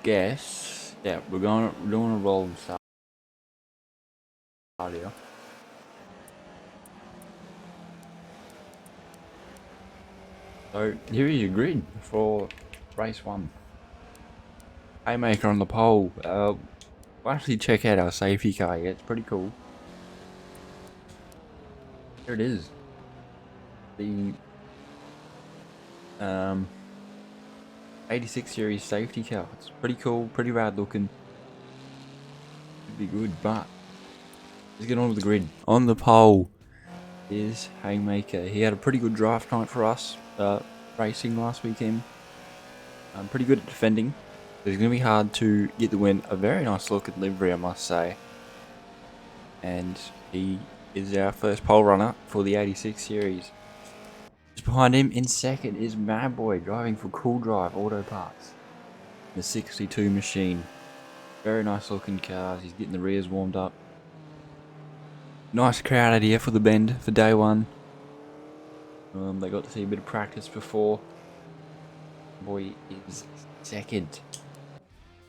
guess, yeah, we're doing a roll and start here. So here is your grid for race 1. Haymaker on the pole. We'll actually check out our safety car here. It's pretty cool. Here it is. The 86 series safety car. It's pretty cool, pretty rad looking. Should be good, but let's get on with the grid. On the pole is Haymaker. He had a pretty good draft night for us, racing last weekend. Pretty good at defending. It's going to be hard to get the win. A very nice looking livery, I must say. And he is our first pole runner for the 86 series. Just behind him in second is Mad Boy driving for Cool Drive Auto Parts. The 62 machine. Very nice looking cars. He's getting the rears warmed up. Nice crowd out here for the bend for day 1. They got to see a bit of practice before. Boy is second.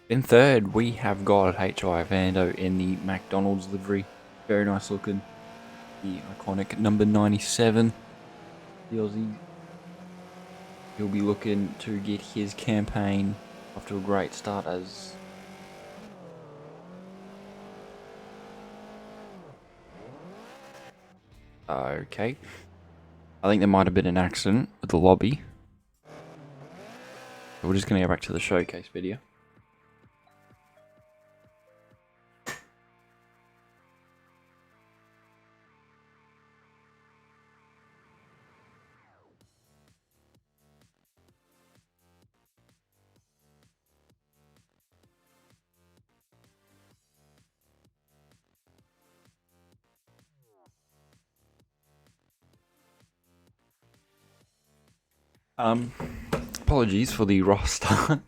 In third, we have got H.I. Vando in the McDonald's livery. Very nice looking. The iconic number 97. The Aussie. He'll be looking to get his campaign off to a great start as... Okay. I think there might have been an accident with the lobby. We're just going to go back to the showcase video. Apologies for the raw start.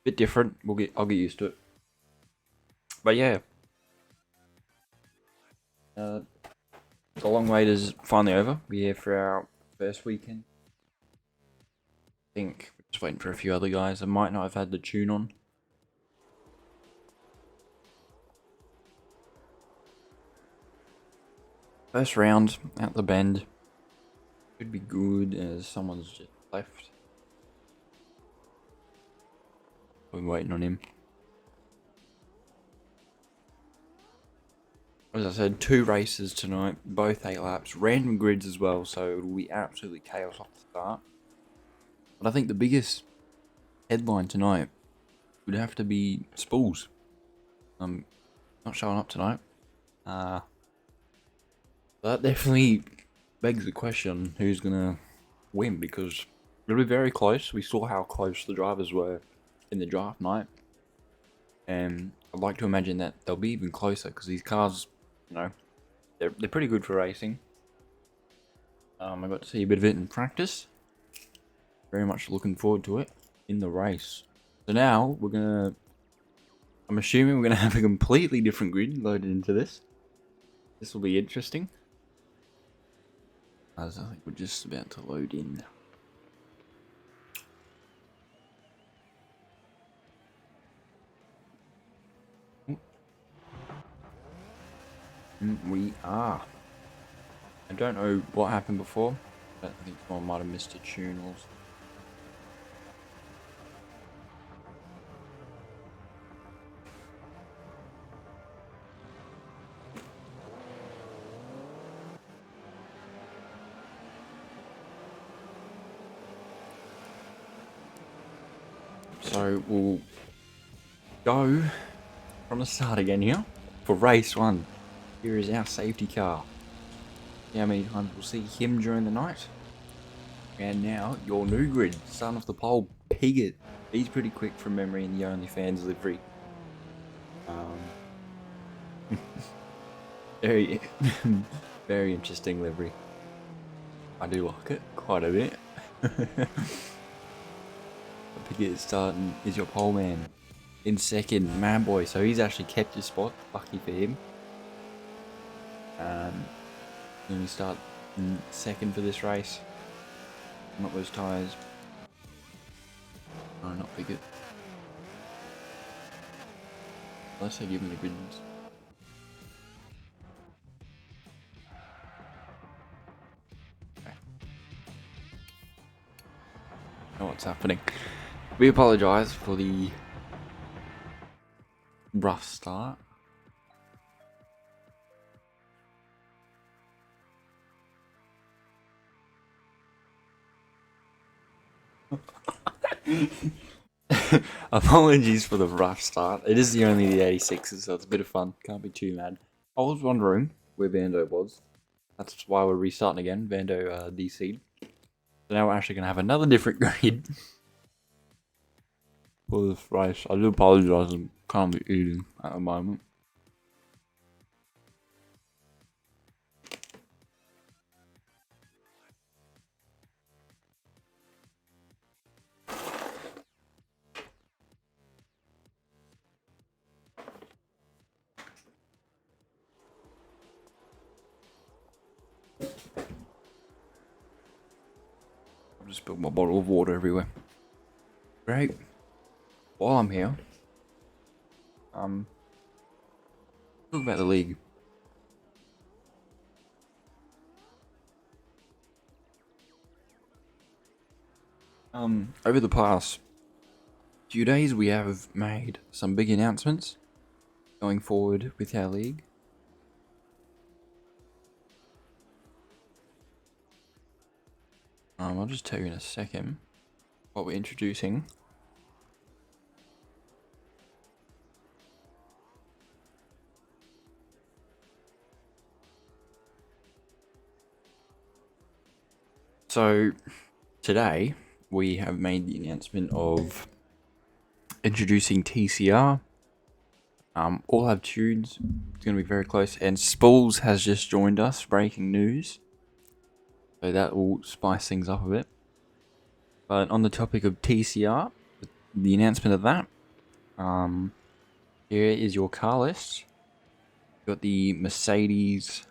Bit different. I'll get used to it. But yeah, the long wait is finally over. We're here for our first weekend. I think we're just waiting for a few other guys. I might not have had the tune on. First round out the bend. Should be good as someone's just left. We're waiting on him. As I said, 2 races tonight, both 8 laps, random grids as well, so it'll be absolutely chaos off the start. But I think the biggest headline tonight would have to be Spools. Not showing up tonight. That definitely begs the question who's gonna win, because it'll be very close. We saw how close the drivers were in the draft night, and I'd like to imagine that they'll be even closer because these cars, you know, they're pretty good for racing. I got to see a bit of it in practice. Very much looking forward to it in the race. So now I'm assuming we're gonna have a completely different grid loaded into this. This will be interesting. As I think we're just about to load in. We are. I don't know what happened before, but I think someone might have missed a tune or so we'll go from the start again here for race 1. Here is our safety car. See how many times we'll see him during the night. And now your new grid, starting off the pole, Piggott. He's pretty quick from memory in the OnlyFans livery. Very, very interesting livery. I do like it quite a bit. Piggott starting is your pole man. In second, Man Boy. So he's actually kept his spot. Lucky for him. Then we start in second for this race. Not those tyres. No, not Piggott. Unless they give him the goods. Okay. Know what's happening. We apologise for the rough start. Apologies for the rough start. It is the only the 86s, so it's a bit of fun. Can't be too mad. I was wondering where Vando was. That's why we're restarting again. Vando DC'd. So now we're actually going to have another different grid for this race. I do apologise, I'm currently eating at the moment. I've just spilled my bottle of water everywhere. Great. While I'm here, talk about the league. Over the past few days, we have made some big announcements going forward with our league. I'll just tell you in a second what we're introducing. So today we have made the announcement of introducing TCR. All have tunes. It's going to be very close. And Spools has just joined us. Breaking news. So that will spice things up a bit. But on the topic of TCR, the announcement of that. Here is your car list. You've got the Mercedes.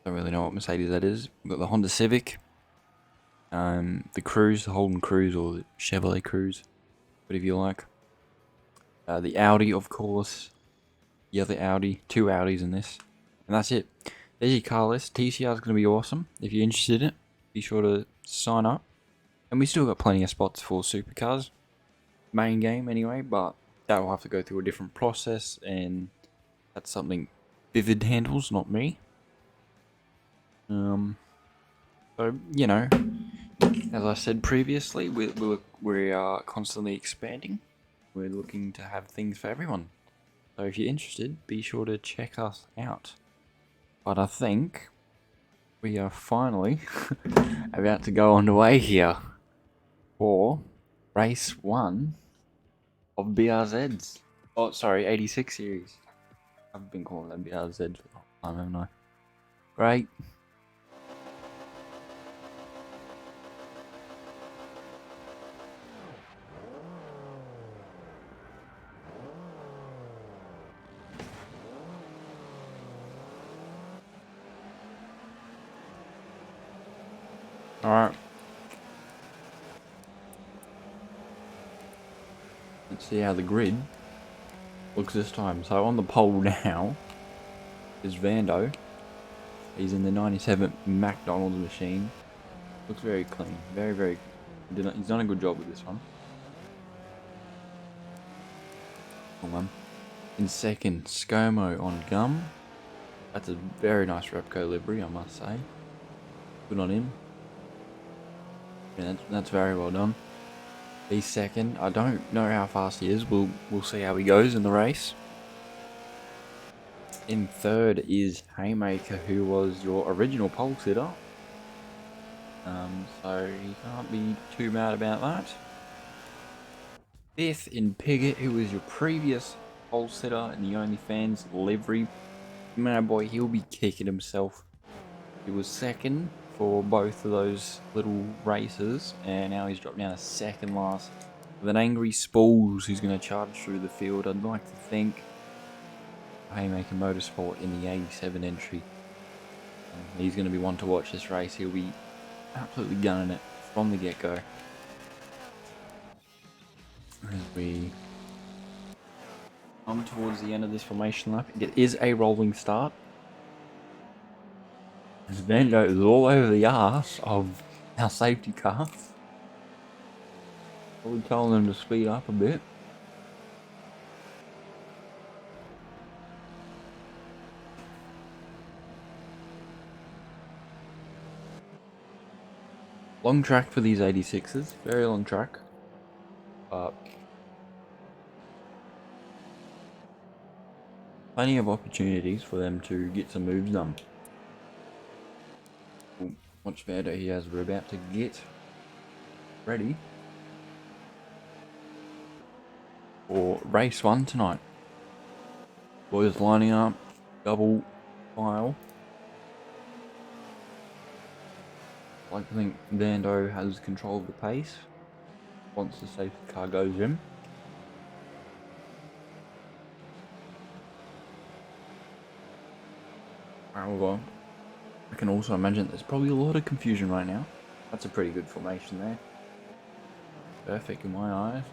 Don't really know what Mercedes that is. We've got the Honda Civic. The Cruise, the Holden Cruise, or the Chevrolet Cruise, whatever you like. The Audi, of course. The other Audi, 2 Audis in this. And that's it. There's your car list. TCR is going to be awesome. If you're interested in it, be sure to sign up. And we still got plenty of spots for supercars. Main game anyway, but that will have to go through a different process, and that's something Vivid handles, not me. So, you know, as I said previously, we are constantly expanding. We're looking to have things for everyone. So if you're interested, be sure to check us out. But I think we are finally about to go underway here for race 1 of BRZs. Oh, sorry, 86 series. I've been calling them BRZs for a long time, haven't I? Great. Alright. Let's see how the grid looks this time. So on the pole now is Vando. He's in the 97 McDonald's machine. Looks very clean. Very, very... He's done a good job with this one. Hold on. In second, ScoMo on gum. That's a very nice Repco livery, I must say. Good on him. Yeah, that's very well done. He's second. I don't know how fast he is. We'll see how he goes in the race. In third is Haymaker, who was your original pole sitter. So you can't be too mad about that. Fifth in Pigget, who was your previous pole sitter in the OnlyFans livery. Man, boy, he'll be kicking himself. He was second for both of those little races, and now he's dropped down to second last with an angry Spools who's going to charge through the field. I'd like to think Haymaker Motorsport in the 87 entry. He's going to be one to watch this race. He'll be absolutely gunning it from the get-go. As we come towards the end of this formation lap. It is a rolling start. As Vando is all over the arse of our safety car. Probably telling them to speed up a bit. Long track for these 86s, very long track. But plenty of opportunities for them to get some moves done. Watch Vando, he has. We're about to get ready for race 1 tonight. Boys lining up, double file. I think Vando has control of the pace once the safety car goes in. However, I can also imagine there's probably a lot of confusion right now. That's a pretty good formation there. Perfect in my eyes.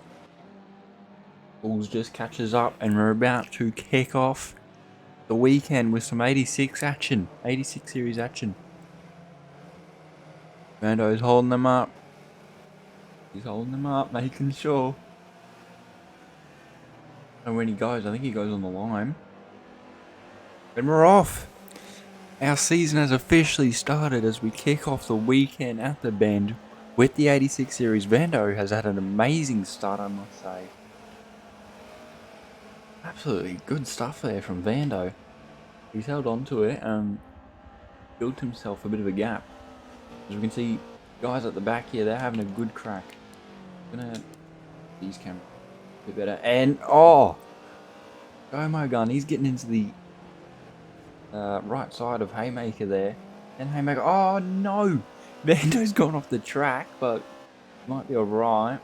Bulls just catches up and we're about to kick off the weekend with some 86 action. 86 series action. Vando's holding them up. He's holding them up, making sure. And when he goes, I think he goes on the line. And we're off. Our season has officially started as we kick off the weekend at the Bend with the 86 series. Vando has had an amazing start, I must say. Absolutely good stuff there from Vando. He's held on to it and built himself a bit of a gap. As we can see, guys at the back here, they're having a good crack. Gonna these cameras a bit better. And oh my gun, he's getting into the right side of Haymaker there. And Haymaker, oh no! Vando's gone off the track, but might be alright.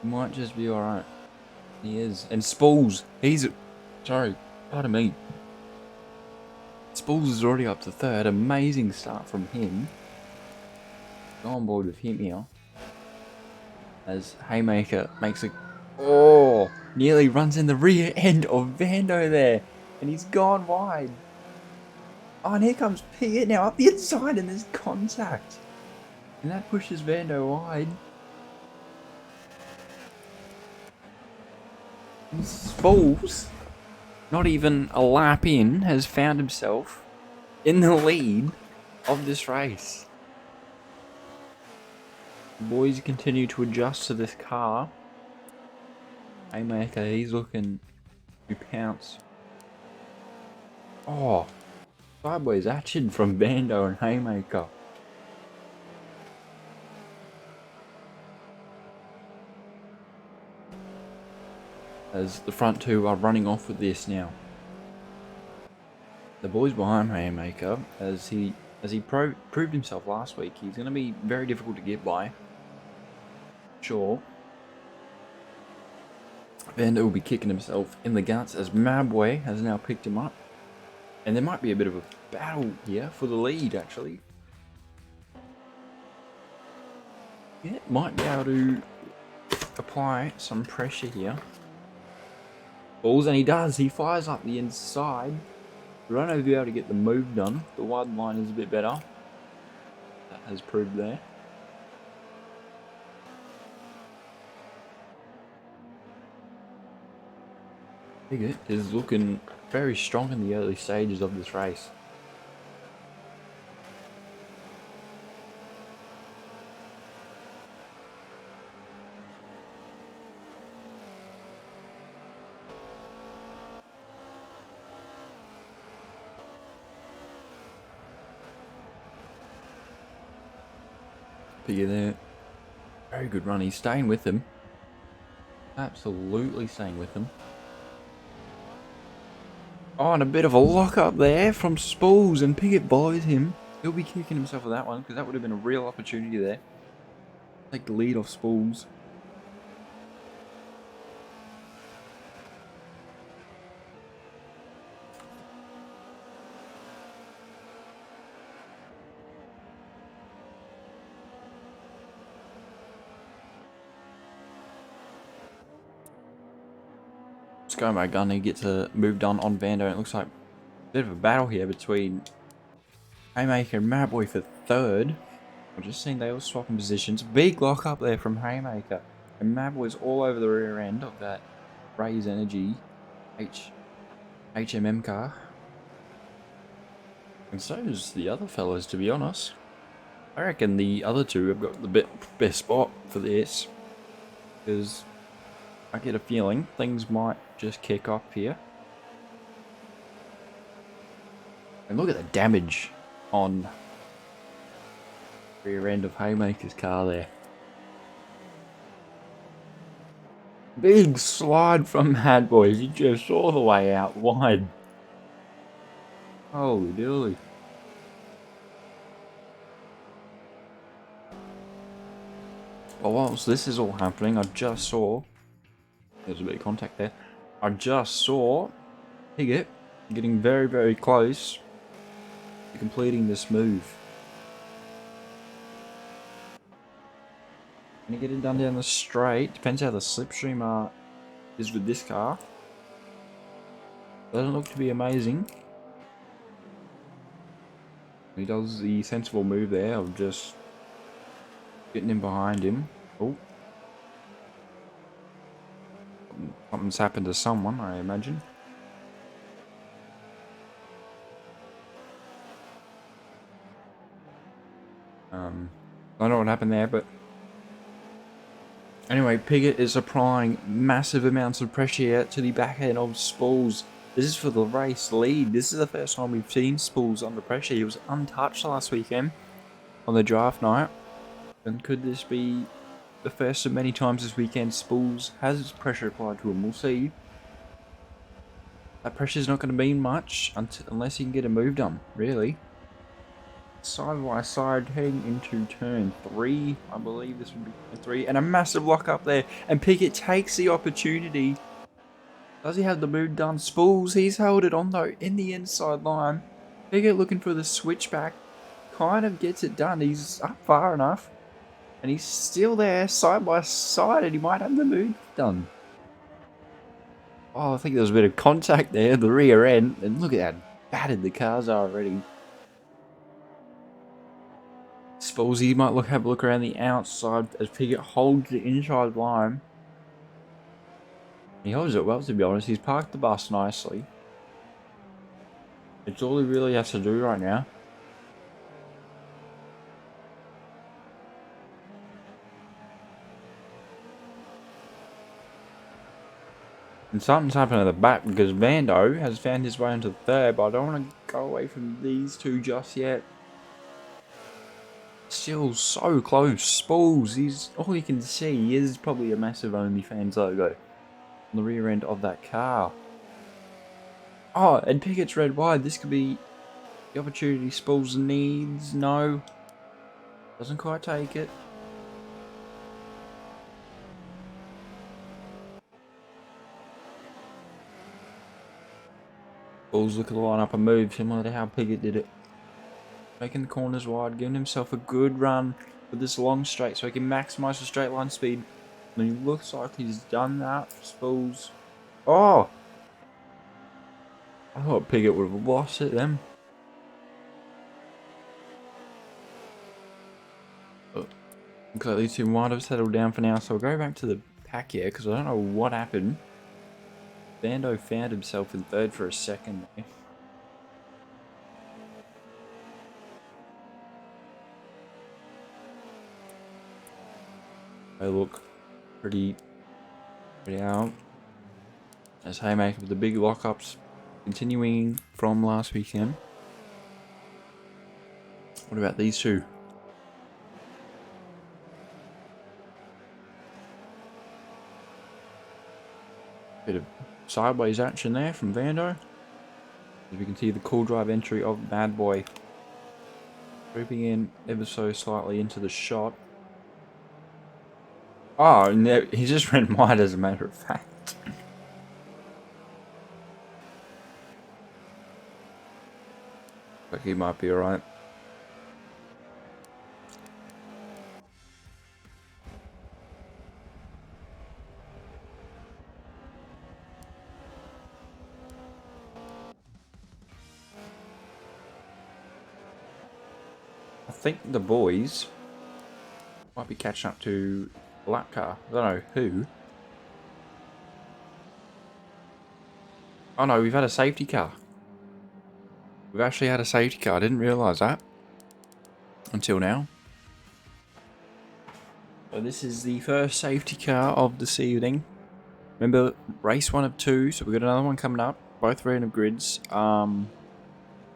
Might just be alright. He is. And Spools, sorry, pardon me. Spools is already up to third. Amazing start from him. Go on board with him here. As Haymaker makes a... Oh! Nearly runs in the rear end of Vando there. And he's gone wide. Oh, and here comes Piggott now up the inside and there's contact. And that pushes Vando wide. And Spools, not even a lap in, has found himself in the lead of this race. The boys continue to adjust to this car. Haymaker, he's looking to pounce. Oh, sideways action from Vando and Haymaker. As the front two are running off with this now. The boys behind Haymaker, as he proved himself last week, he's going to be very difficult to get by. Sure. Vando will be kicking himself in the guts as Mabway has now picked him up. And there might be a bit of a battle here for the lead, actually. Yeah, might be able to apply some pressure here. Balls, and he does. He fires up the inside. I don't know if he'll be able to get the move done. The wide line is a bit better. That has proved there. Piggott is looking very strong in the early stages of this race. Piggott there. Very good run. He's staying with him. Absolutely staying with him. Oh, and a bit of a lock up there from Spools, and Piggott follows him. He'll be kicking himself with that one because that would have been a real opportunity there. Take the lead off Spools. Let's go, my gunny. Get to move done on Vando. It looks like a bit of a battle here between Haymaker and Madboy for third. I've just seen they were swapping positions. Big lock up there from Haymaker. And Madboy's all over the rear end of that Raise Energy HMM car. And so does the other fellas, to be honest. I reckon the other two have got the best spot for this. Because I get a feeling things might just kick off here. And look at the damage on rear end of Haymaker's car there. Big slide from Mad Boys. He just all the way out wide. Holy dooly. Well, whilst this is all happening, I just saw... There's a bit of contact there. I just saw Higgett getting very, very close to completing this move. Can he get it done down the straight? Depends how the slipstream is with this car. Doesn't look to be amazing. He does the sensible move there of just getting in behind him. Oh. Something's happened to someone, I imagine. I don't know what happened there, but... Anyway, Piggott is applying massive amounts of pressure to the back end of Spools. This is for the race lead. This is the first time we've seen Spools under pressure. He was untouched last weekend on the draft night. And could this be the first of many times this weekend Spools has pressure applied to him? We'll see. That pressure's not going to mean much unless he can get a move done, really. Side by side heading into turn 3. I believe this would be turn 3. And a massive lock up there. And Piggott takes the opportunity. Does he have the move done? Spools, he's held it on though in the inside line. Piggott looking for the switchback. Kind of gets it done. He's up far enough. And he's still there side by side. And he might have the move done. Oh, I think there was a bit of contact there. The rear end. And look at how battered the cars are already. Spolsy might have a look around the outside as Piggott holds the inside line. He holds it well, to be honest. He's parked the bus nicely. It's all he really has to do right now. And something's happened at the back because Vando has found his way into third, but I don't want to go away from these two just yet. Still so close. Spools, he's all you can see is probably a massive OnlyFans logo on the rear end of that car. Oh, and Piggott's red wide. This could be the opportunity Spools needs. No. Doesn't quite take it. Spools looking to line up a move similar to how Piggott did it. Making the corners wide, giving himself a good run with this long straight so he can maximise the straight line speed. And he looks like he's done that for Spools. Oh! I thought Piggott would have lost it then. Oh, looks like these two might have settled down for now, so we'll go back to the pack here because I don't know what happened. Vando found himself in third for a second there. They look pretty out. As Haymaker with the big lockups continuing from last weekend. What about these two? Bit of sideways action there from Vando. As we can see the cool drive entry of Mad Boy. Creeping in ever so slightly into the shot. Oh, no, he just ran wide as a matter of fact. Like he might be alright. think the boys might be catching up to the lap car. I don't know who. Oh no, we've had a safety car. We've actually had a safety car. I didn't realise that until now. So this is the first safety car of this evening. Remember, race 1 of 2, so we've got another one coming up. Both random grids. I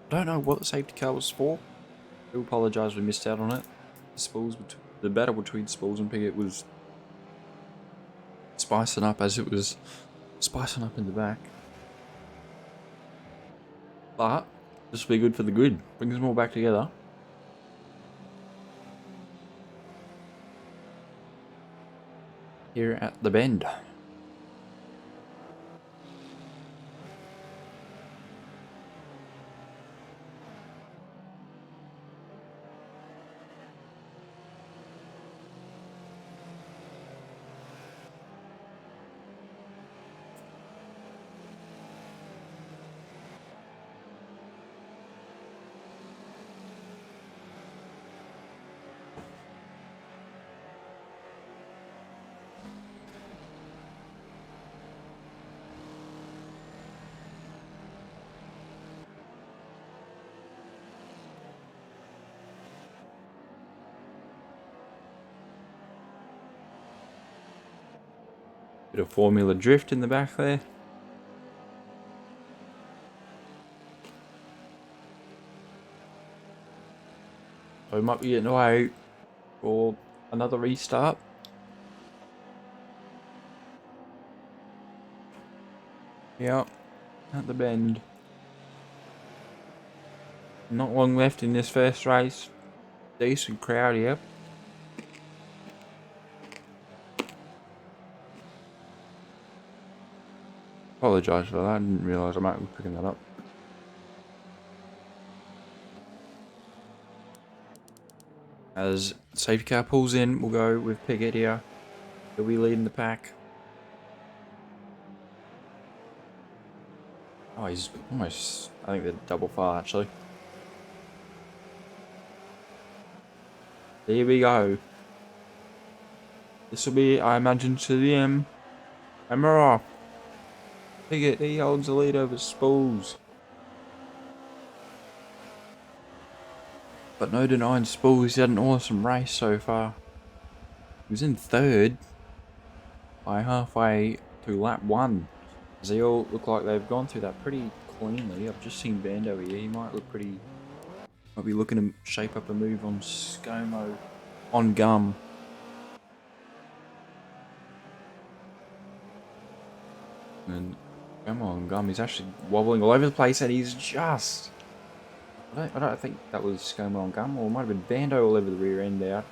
don't know what the safety car was for. I do apologise we missed out on it. The battle between Spools and Piggott was spicing up as it was spicing up in the back. But this will be good for the grid. Brings them all back together. Here at the bend. Bit of Formula Drift in the back there. So we might be getting away for another restart. Yep, at the bend. Not long left in this first race. Decent crowd here. Apologise for that, I didn't realise I might be picking that up. As safety car pulls in, we'll go with Piggott here. He'll be leading the pack. Oh, he's almost, I think they're double far actually. Here we go. This will be, I imagine, to the M. Camera off. Piggott, he holds the lead over Spools. But no denying Spools, he's had an awesome race so far. He was in third by halfway to lap 1. As they all look like they've gone through that pretty cleanly. I've just seen Bando here. He might look pretty... Might be looking to shape up a move on ScoMo on gum. And ScoMo on gum, he's actually wobbling all over the place and he's just... I don't think that was ScoMo on gum, or it might have been Bando all over the rear end there. I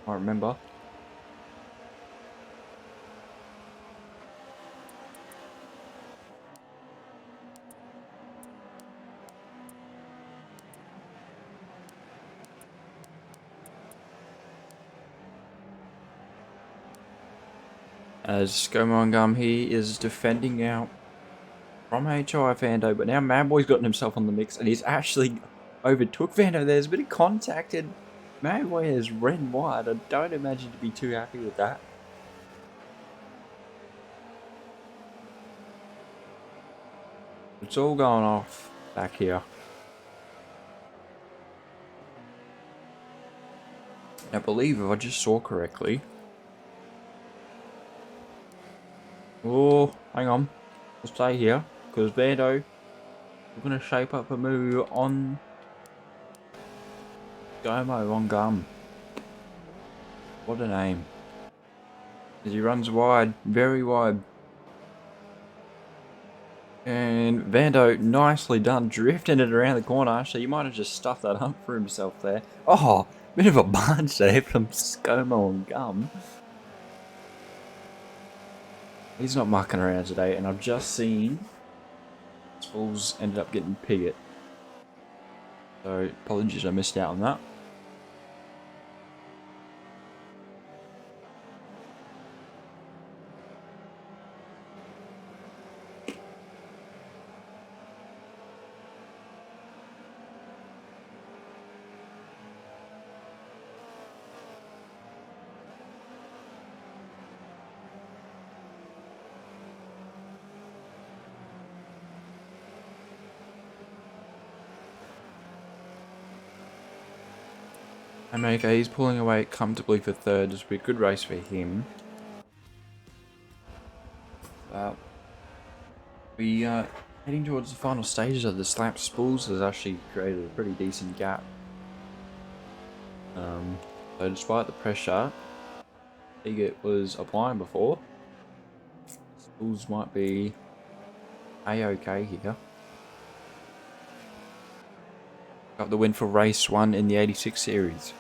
can't remember. As ScoMo on gum, he is defending out from HI Vando, but now Madboy's gotten himself on the mix and he's actually overtook Vando. There's a bit of contact and Madboy has red and white. I don't imagine to be too happy with that. It's all going off back here. I believe if I just saw correctly. Oh, hang on. We'll stay here. Because Vando, we're going to shape up a move on ScoMo on gum. What a name. As he runs wide, very wide. And Vando, nicely done, drifting it around the corner. So you might have just stuffed that up for himself there. Oh, bit of a bunch there from ScoMo on gum. He's not mucking around today, and I've just seen Spools ended up getting Piggott. So apologies I missed out on that. Haymaker, he's pulling away comfortably for third. This will be a good race for him. We are heading towards the final stages of the slap. Spools has actually created a pretty decent gap. So despite the pressure Pigot was applying before, Spools might be a-okay here. Got the win for race 1 in the 86 series.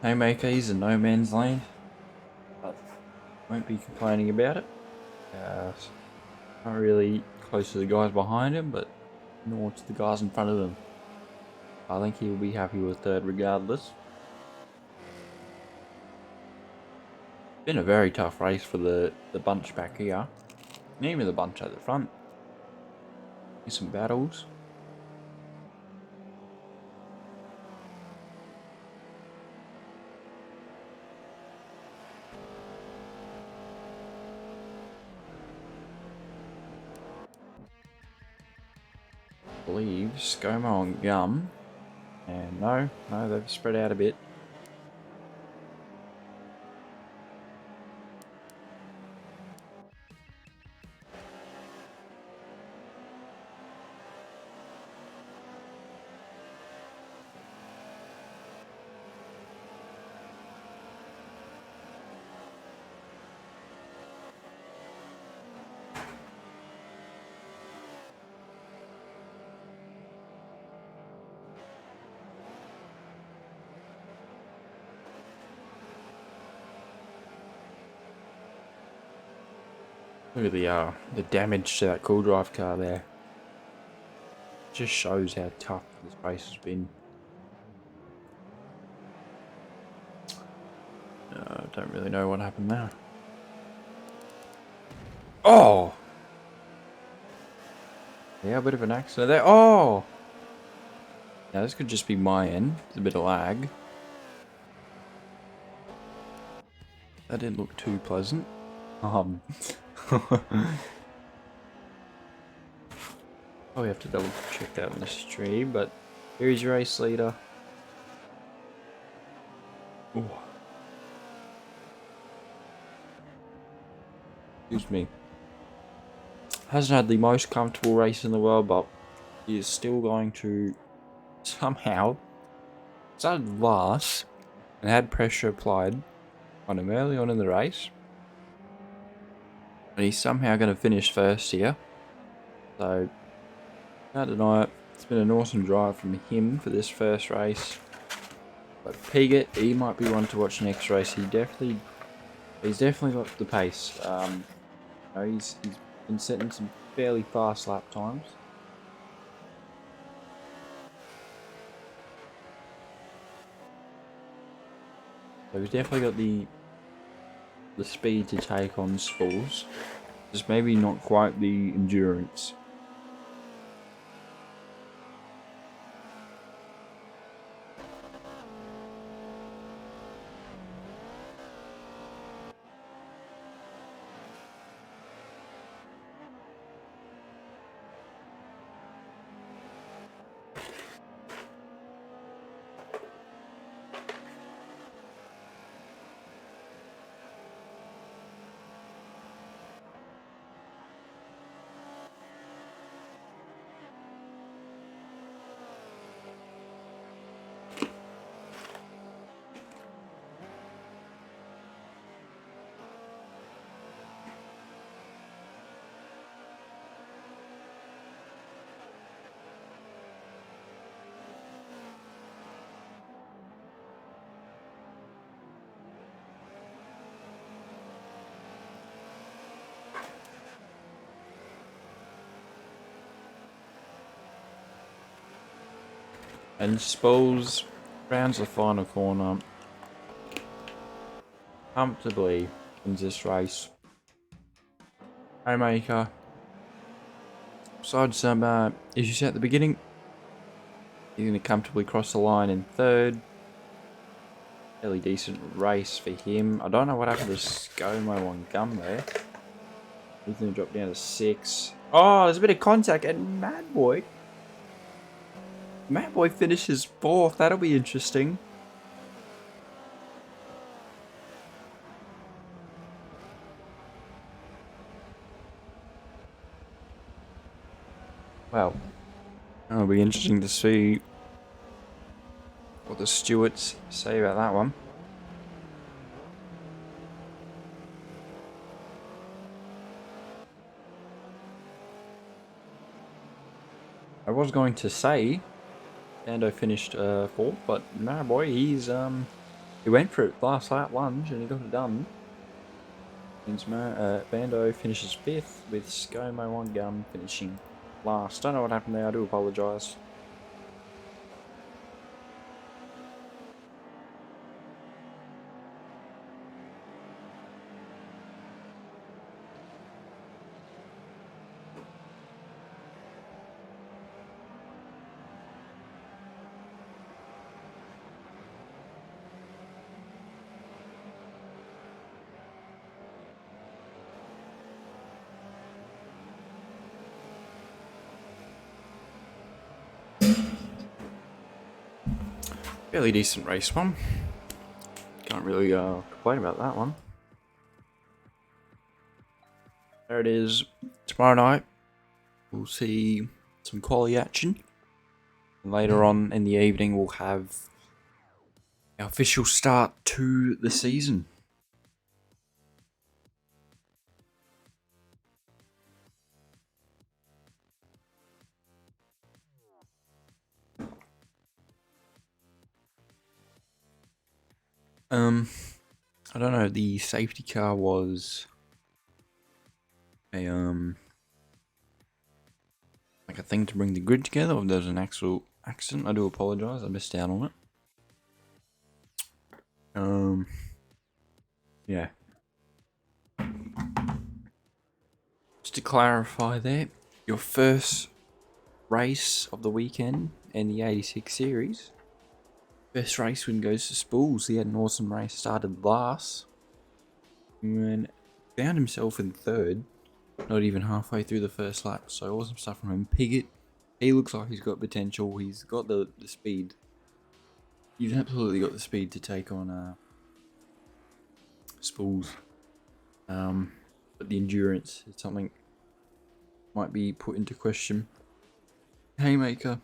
Haymaker, he's in no man's lane, but won't be complaining about it. Not really close to the guys behind him, but nor to the guys in front of him. I think he will be happy with third regardless. Been a very tough race for the bunch back here. And even the bunch at the front. Here's some battles. I believe ScoMo and Gum. And no, they've spread out a bit. Look at the damage to that cool drive car there. Just shows how tough this race has been. Don't really know what happened there. Oh! Yeah, a bit of an accident there. Oh! Now this could just be my end. There's a bit of lag. That didn't look too pleasant. Oh, we have to double check that on the stream, but here's your race leader. Ooh. Excuse me. Hasn't had the most comfortable race in the world, but he is still going to somehow started last and had pressure applied on him early on in the race. And he's somehow going to finish first here. So, can't deny it. It's been an awesome drive from him for this first race. But Pigot, he might be one to watch next race. He's definitely got the pace. He's been setting some fairly fast lap times. So he's definitely got the speed to take on Spools. Just maybe not quite the endurance. And Spools rounds the final corner. Comfortably wins this race. Haymaker. Besides some issues at the beginning, he's going to comfortably cross the line in third. Fairly decent race for him. I don't know what happened to ScoMo on gum there. He's going to drop down to 6. Oh, there's a bit of contact and Mad Boy finishes 4th. That'll be interesting. Well, it'll be interesting to see what the stewards say about that one. I was going to say Ando finished 4th, but nah boy, he went for it last lap lunge and he got it done. Means Bando finishes 5th with ScoMo on gum finishing last. Don't know what happened there, I do apologise. Fairly decent race one. Can't really complain about that one. There it is. Tomorrow night we'll see some quali action. And later on in the evening we'll have our official start to the season. I don't know, the safety car was a like a thing to bring the grid together, or if there was an actual accident. I do apologise, I missed out on it. Yeah. Just to clarify there, your first race of the weekend in the 86 series. First race win goes to Spools. He had an awesome race, started last, and found himself in third, not even halfway through the first lap. So awesome stuff from him. Piggott, he looks like he's got potential. He's got the speed. He's absolutely got the speed to take on Spools. But the endurance is something might be put into question. Haymaker,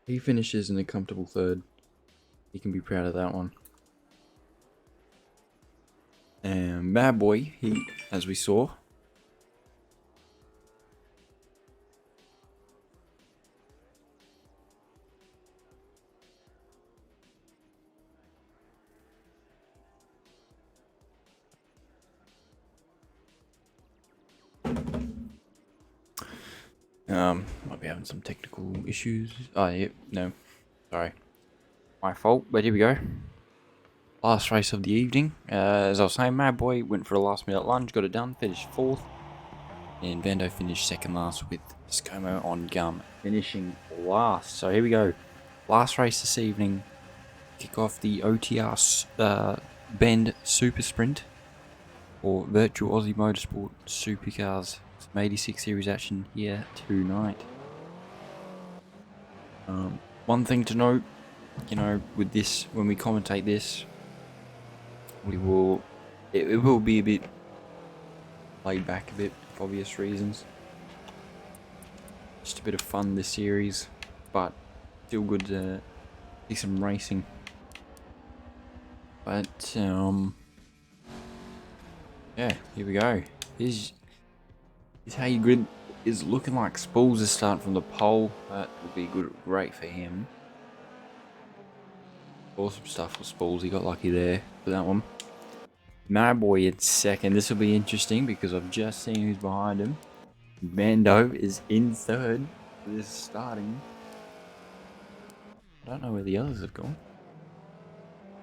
he finishes in a comfortable third. He can be proud of that one. And Bad Boy, he, as we saw, might be having some technical issues. Oh, yeah, no, sorry, my fault. But here we go. Last race of the evening. As I was saying, Mad Boy went for a last minute lunge, got it done, finished 4th. And Vando finished 2nd last with ScoMo on gum finishing last. So here we go. Last race this evening. Kick off the OTR Bend Super Sprint. Or Virtual Aussie Motorsport Supercars. Some 86 series action here tonight. One thing to note, you know, with this, when we commentate this, it will be a bit laid back a bit for obvious reasons. Just a bit of fun this series, but still good to see some racing. But yeah, here we go. Here's how your grid is looking like. Spools is starting from the pole. That would be great for him. Awesome stuff for Spools. He got lucky there for that one. Mad Boy in 2nd. This will be interesting because I've just seen who's behind him. Bando is in 3rd. This is starting. I don't know where the others have gone.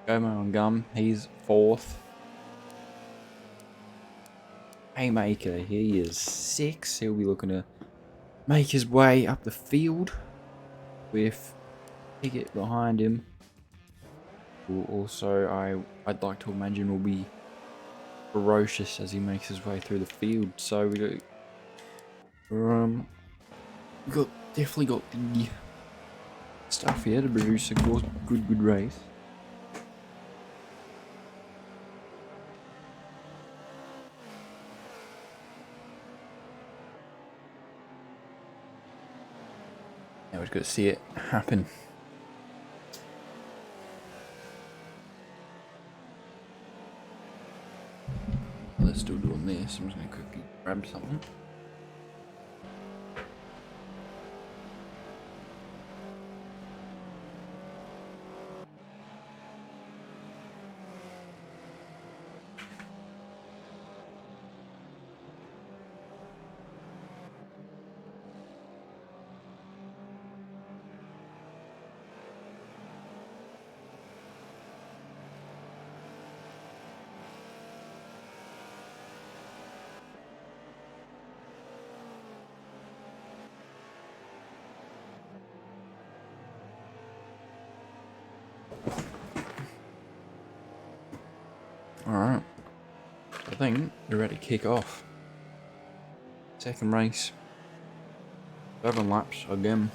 Gomo and Gum, he's 4th. Haymaker, he is 6th. He'll be looking to make his way up the field with Pickett behind him. Who also, I'd like to imagine, will be ferocious as he makes his way through the field. So we definitely got the stuff here to produce a good race. Now we've got to see it happen. They're still doing this. I'm just going to quickly grab something. Alright, I think we're ready to kick off. Second race, 7 laps again.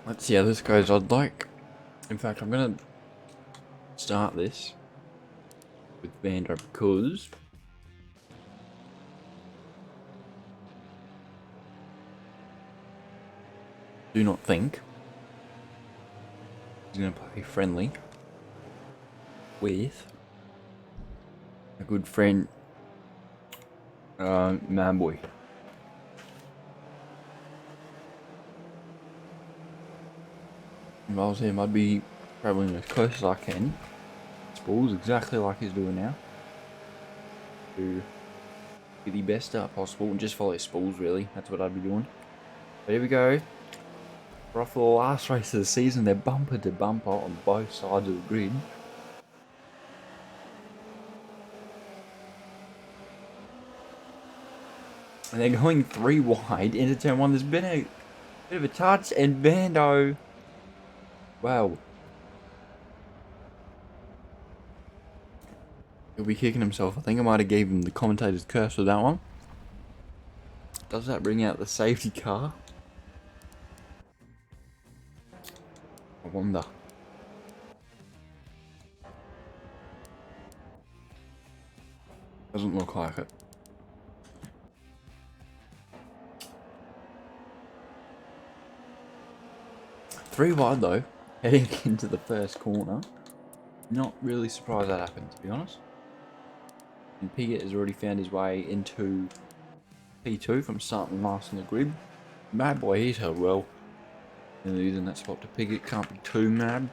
Let's see how this goes. In fact, I'm going to start this with Vando because do not think he's going to play friendly with a good friend, man boy. If I was him, I'd be travelling as close as I can. Spools exactly like he's doing now. To get the best start possible and just follow Spools, really. That's what I'd be doing. But here we go. We're off for the last race of the season. They're bumper to bumper on both sides of the grid. And they're going 3 wide into turn 1. There's been a bit of a touch, and Vando, wow, he'll be kicking himself. I think I might have gave him the commentator's curse with that one. Does that bring out the safety car? I wonder. Doesn't look like it. Three wide though, heading into the first corner. Not really surprised that happened, to be honest. And Piggott has already found his way into P2 from starting last on the grid. Mad boy, he's held well. And losing that spot to Piggott can't be too mad.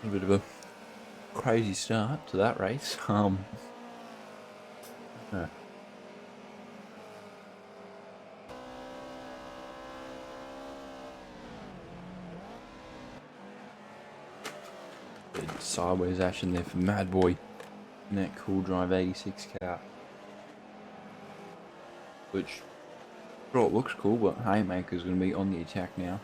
A bit of a crazy start to that race. Yeah. Bit of sideways action there for Mad Boy in that Cool Drive 86 car. Which, sure, it looks cool, but Haymaker's going to be on the attack now.